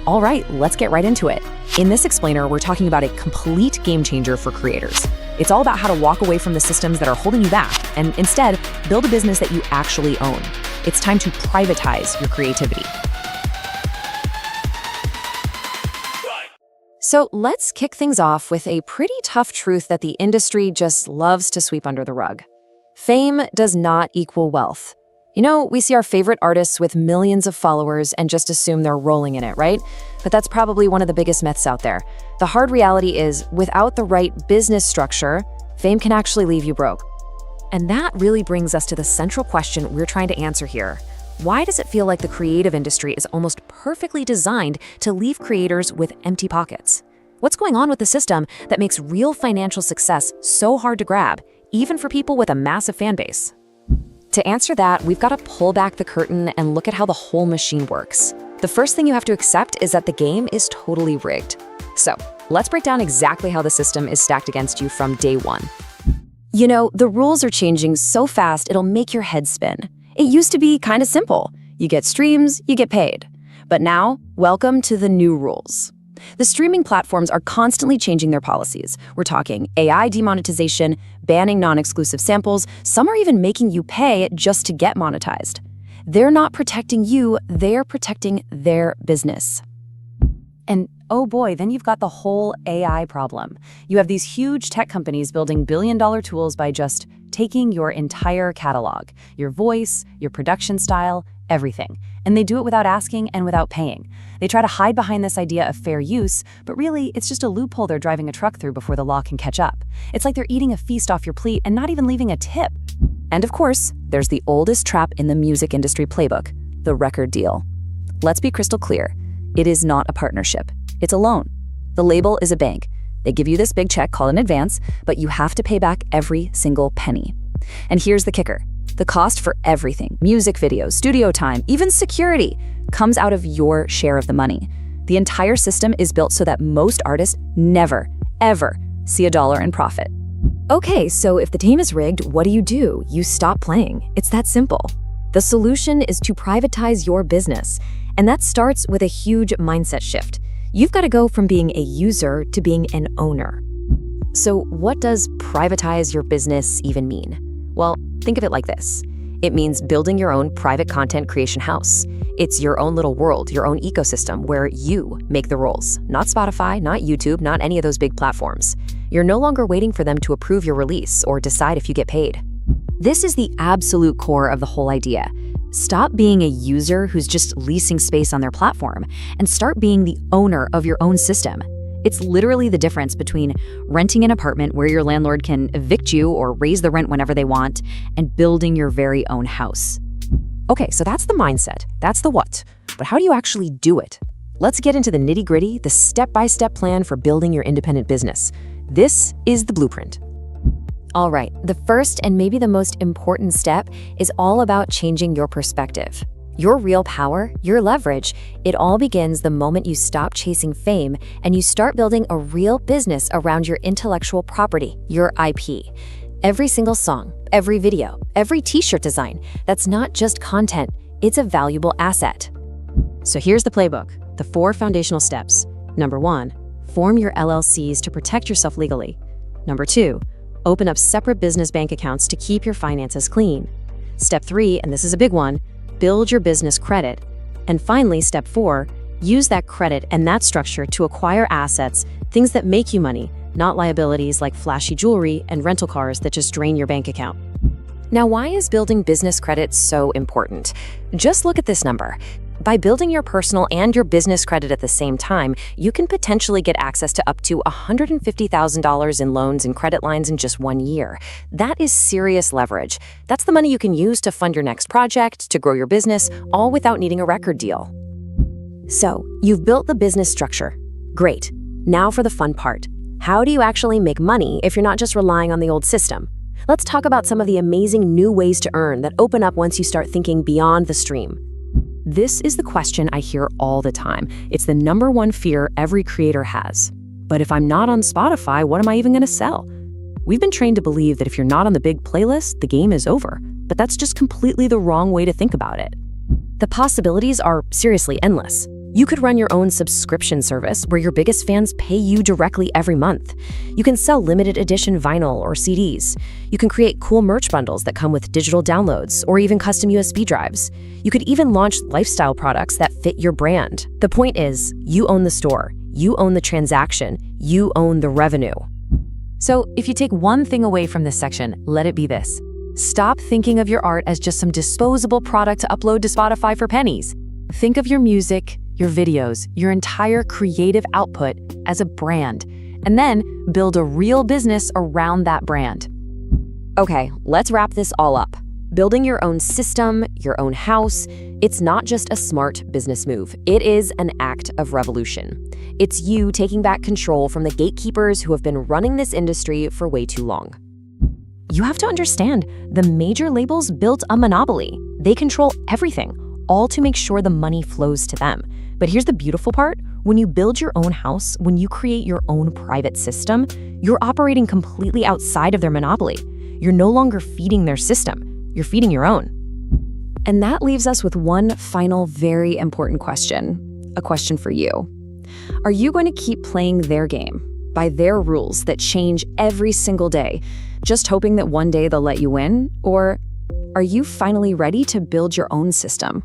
All right, let's get right into it. In this explainer, we're talking about a complete game changer for creators. It's all about how to walk away from the systems that are holding you back and instead build a business that you actually own. It's time to privatize your creativity. So let's kick things off with a pretty tough truth that the industry just loves to sweep under the rug. Fame does not equal wealth. You know, we see our favorite artists with millions of followers and just assume they're rolling in it, right? But that's probably one of the biggest myths out there. The hard reality is, without the right business structure, fame can actually leave you broke. And that really brings us to the central question we're trying to answer here. Why does it feel like the creative industry is almost perfectly designed to leave creators with empty pockets? What's going on with the system that makes real financial success so hard to grab, even for people with a massive fan base? To answer that, we've got to pull back the curtain and look at how the whole machine works. The first thing you have to accept is that the game is totally rigged. So, let's break down exactly how the system is stacked against you from day one. You know, the rules are changing so fast it'll make your head spin. It used to be kind of simple. You get streams, you get paid. But now, welcome to the new rules. The streaming platforms are constantly changing their policies. We're talking AI demonetization, banning non-exclusive samples. Some are even making you pay just to get monetized. They're not protecting you, they're protecting their business. And oh boy, then you've got the whole AI problem. You have these huge tech companies building billion-dollar tools by just taking your entire catalog, your voice, your production style, everything. And they do it without asking and without paying. They try to hide behind this idea of fair use, but really, it's just a loophole they're driving a truck through before the law can catch up. It's like they're eating a feast off your plate and not even leaving a tip. And of course, there's the oldest trap in the music industry playbook, the record deal. Let's be crystal clear. It is not a partnership. It's a loan. The label is a bank. They give you this big check called an advance, but you have to pay back every single penny. And here's the kicker. The cost for everything, music videos, studio time, even security, comes out of your share of the money. The entire system is built so that most artists never, ever see a dollar in profit. Okay, so if the game is rigged, what do? You stop playing. It's that simple. The solution is to privatize your business. And that starts with a huge mindset shift. You've got to go from being a user to being an owner. So what does privatize your business even mean? Well, think of it like this. It means building your own private content creation house. It's your own little world, your own ecosystem where you make the rules. Not Spotify, not YouTube, not any of those big platforms. You're no longer waiting for them to approve your release or decide if you get paid. This is the absolute core of the whole idea. Stop being a user who's just leasing space on their platform and start being the owner of your own system. It's literally the difference between renting an apartment where your landlord can evict you or raise the rent whenever they want and building your very own house. Okay, so that's the mindset. That's the what. But how do you actually do it? Let's get into the nitty-gritty, the step-by-step plan for building your independent business. This is the blueprint. All right, the first and maybe the most important step is all about changing your perspective. Your real power, your leverage, it all begins the moment you stop chasing fame and you start building a real business around your intellectual property, your IP. Every single song, every video, every t-shirt design, that's not just content, it's a valuable asset. So here's the playbook, the 4 foundational steps. Number 1, form your LLCs to protect yourself legally. Number 2, open up separate business bank accounts to keep your finances clean. Step 3, and this is a big one, build your business credit. And finally, step 4, use that credit and that structure to acquire assets, things that make you money, not liabilities like flashy jewelry and rental cars that just drain your bank account. Now, why is building business credit so important? Just look at this number. By building your personal and your business credit at the same time, you can potentially get access to up to $150,000 in loans and credit lines in just 1 year. That is serious leverage. That's the money you can use to fund your next project, to grow your business, all without needing a record deal. So, you've built the business structure. Great. Now for the fun part. How do you actually make money if you're not just relying on the old system? Let's talk about some of the amazing new ways to earn that open up once you start thinking beyond the stream. This is the question I hear all the time. It's the number one fear every creator has. But if I'm not on Spotify, what am I even going to sell? We've been trained to believe that if you're not on the big playlist, the game is over. But that's just completely the wrong way to think about it. The possibilities are seriously endless. You could run your own subscription service where your biggest fans pay you directly every month. You can sell limited edition vinyl or CDs. You can create cool merch bundles that come with digital downloads or even custom USB drives. You could even launch lifestyle products that fit your brand. The point is, you own the store, you own the transaction, you own the revenue. So if you take one thing away from this section, let it be this. Stop thinking of your art as just some disposable product to upload to Spotify for pennies. Think of your music, your videos, your entire creative output as a brand, and then build a real business around that brand. Okay, let's wrap this all up. Building your own system, your own house, it's not just a smart business move. It is an act of revolution. It's you taking back control from the gatekeepers who have been running this industry for way too long. You have to understand, the major labels built a monopoly. They control everything, all to make sure the money flows to them. But here's the beautiful part. When you build your own house, when you create your own private system, you're operating completely outside of their monopoly. You're no longer feeding their system. You're feeding your own. And that leaves us with one final very important question. A question for you. Are you going to keep playing their game, by their rules that change every single day, just hoping that one day they'll let you win? Or are you finally ready to build your own system?